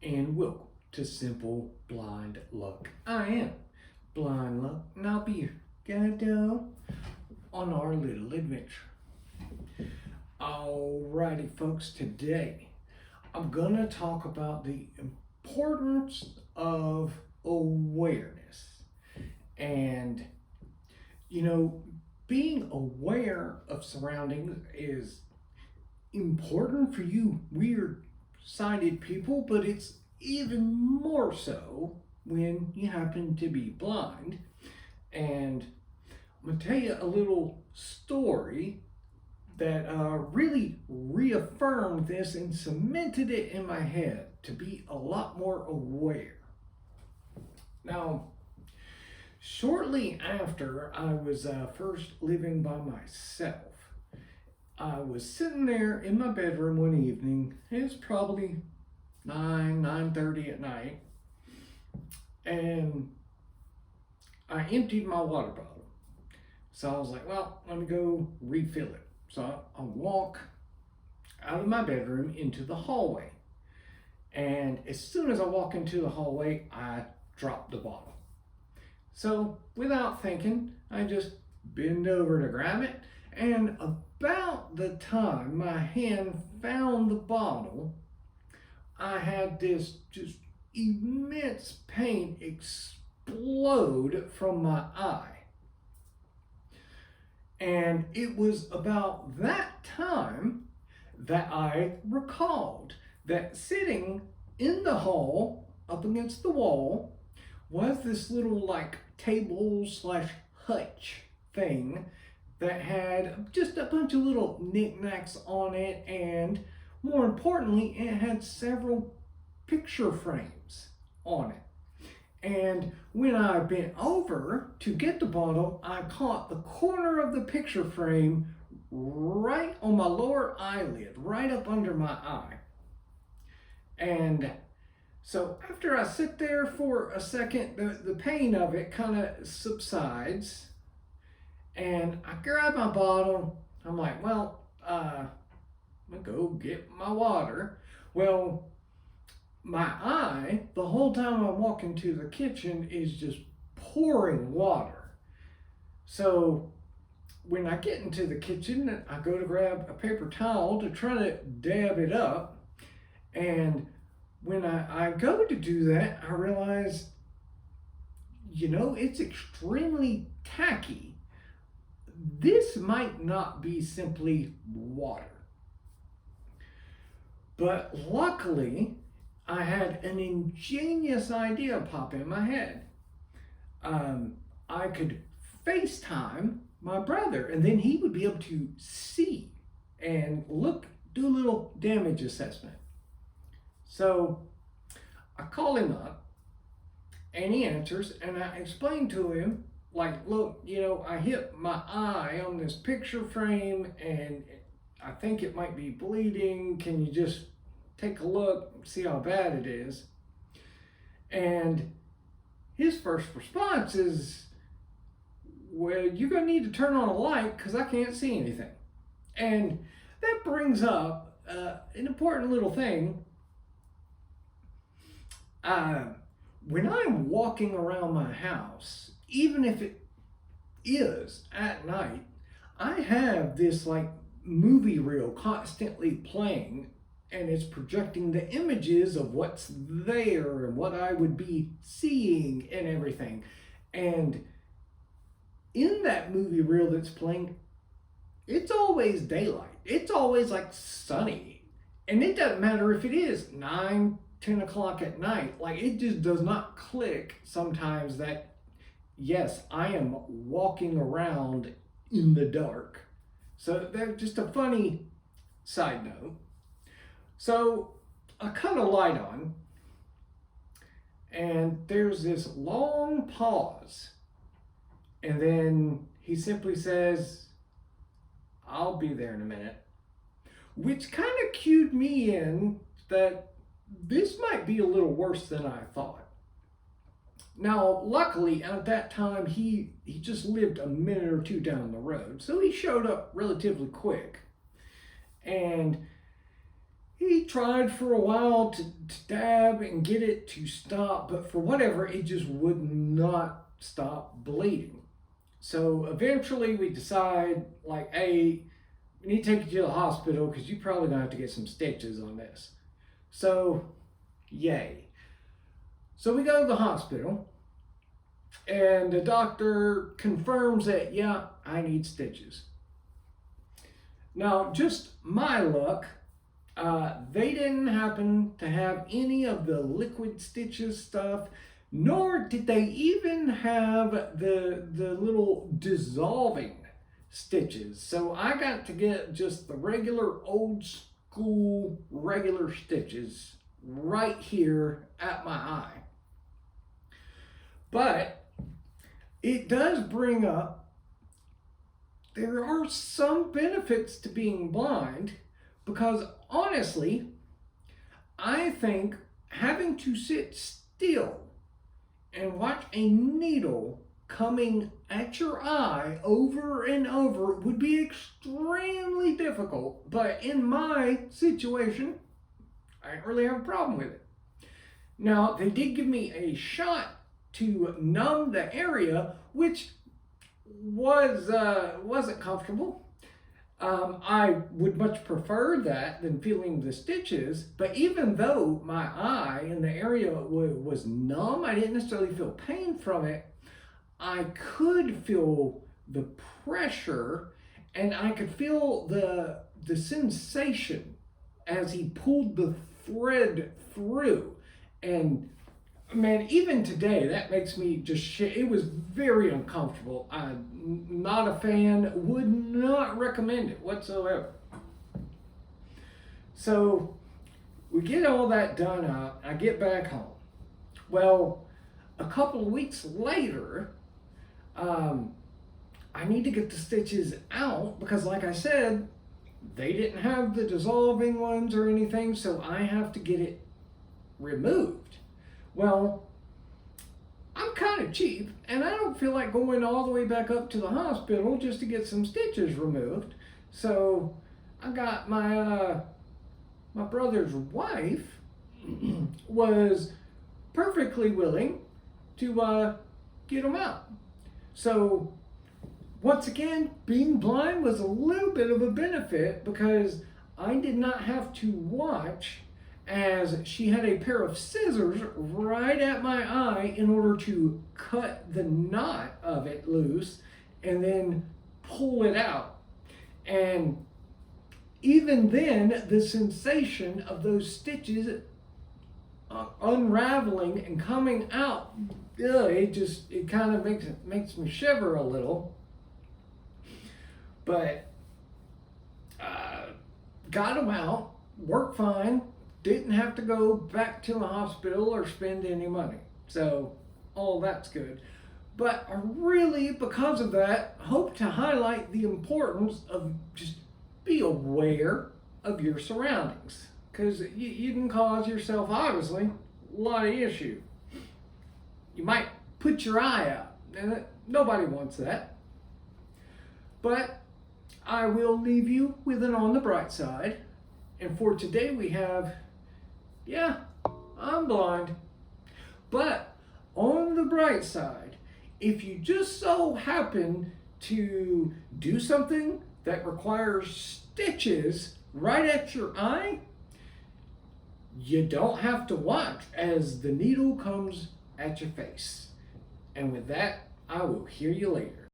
and welcome to Simple Blind Luck. I am Blind Luck, and I'll be your guide on our little adventure. Alrighty, folks, today I'm gonna talk about the importance of awareness. And, you know, being aware of surroundings is important for you weird sighted people, but it's even more so when you happen to be blind. And I'm going to tell you a little story that really reaffirmed this and cemented it in my head to be a lot more aware. Now, shortly after I was first living by myself, I was sitting there in my bedroom one evening. It was probably 9:30 at night, and I emptied my water bottle. So I was like, well, let me go refill it. So I walk out of my bedroom into the hallway. And as soon as I walk into the hallway, I drop the bottle. So without thinking, I just bend over to grab it. And about the time my hand found the bottle, I had this just immense pain explode from my eye. And it was about that time that I recalled that sitting in the hall up against the wall was this little like table slash hutch thing that had just a bunch of little knickknacks on it, and more importantly, it had several picture frames on it. And when I bent over to get the bottle, I caught the corner of the picture frame right on my lower eyelid, right up under my eye. And so after I sit there for a second, the pain of it kind of subsides. And I grab my bottle. I'm like, well, I'm gonna go get my water. Well, my eye, the whole time I'm walking to the kitchen, is just pouring water. So when I get into the kitchen, I go to grab a paper towel to try to dab it up. And when I go to do that, I realize, it's extremely tacky. This might not be simply water. But luckily, I had an ingenious idea pop in my head. I could FaceTime my brother, and then he would be able to see and do a little damage assessment. So I call him up, and he answers, and I explain to him, like, look, I hit my eye on this picture frame, and I think it might be bleeding. Can you just take a look, see how bad it is? And his first response is, well, you're going to need to turn on a light because I can't see anything. And that brings up an important little thing. When I'm walking around my house, even if it is at night, I have this like movie reel constantly playing, and it's projecting the images of what's there and what I would be seeing and everything. And in that movie reel that's playing, it's always daylight. It's always like sunny. And it doesn't matter if it is 9-10 o'clock at night. Like, it just does not click sometimes that, yes, I am walking around in the dark. So that's just a funny side note. So I cut a light on, and there's this long pause. And then he simply says, I'll be there in a minute. Which kind of cued me in that this might be a little worse than I thought. Now, luckily, at that time, he just lived a minute or two down the road. So he showed up relatively quick. And He tried for a while to dab and get it to stop, but for whatever, it just would not stop bleeding. So eventually we decide, like, hey, we need to take you to the hospital because you probably gonna have to get some stitches on this. So, yay. So we go to the hospital, and the doctor confirms that, yeah, I need stitches. Now, just my luck, they didn't happen to have any of the liquid stitches stuff, nor did they even have the little dissolving stitches. So I got to get just the regular old school regular stitches right here at my eye. But it does bring up, there are some benefits to being blind, because honestly, I think having to sit still and watch a needle coming at your eye over and over would be extremely difficult. But in my situation, I didn't really have a problem with it. Now, they did give me a shot to numb the area, which wasn't comfortable. I would much prefer that than feeling the stitches, but even though my eye and the area was numb, I didn't necessarily feel pain from it. I could feel the pressure, and I could feel the sensation as he pulled the thread through. And man, even today, that makes me just it was very uncomfortable. I'm not a fan, would not recommend it whatsoever. So we get all that done up. I get back home. Well, a couple of weeks later, I need to get the stitches out because, like I said, they didn't have the dissolving ones or anything, so I have to get it removed. Well, I'm kind of cheap, and I don't feel like going all the way back up to the hospital just to get some stitches removed. So I got my brother's wife was perfectly willing to get them out. So once again, being blind was a little bit of a benefit because I did not have to watch as she had a pair of scissors right at my eye in order to cut the knot of it loose and then pull it out. And even then, the sensation of those stitches unraveling and coming out, it kind of makes me shiver a little. But got them out, worked fine, didn't have to go back to the hospital or spend any money. So all that's good. But I really, because of that, hope to highlight the importance of just be aware of your surroundings. Because you can cause yourself, obviously, a lot of issue. You might put your eye out, and nobody wants that. But I will leave you with an on the bright side. And for today we have, yeah, I'm blind. But on the bright side, if you just so happen to do something that requires stitches right at your eye, you don't have to watch as the needle comes at your face. And with that, I will hear you later.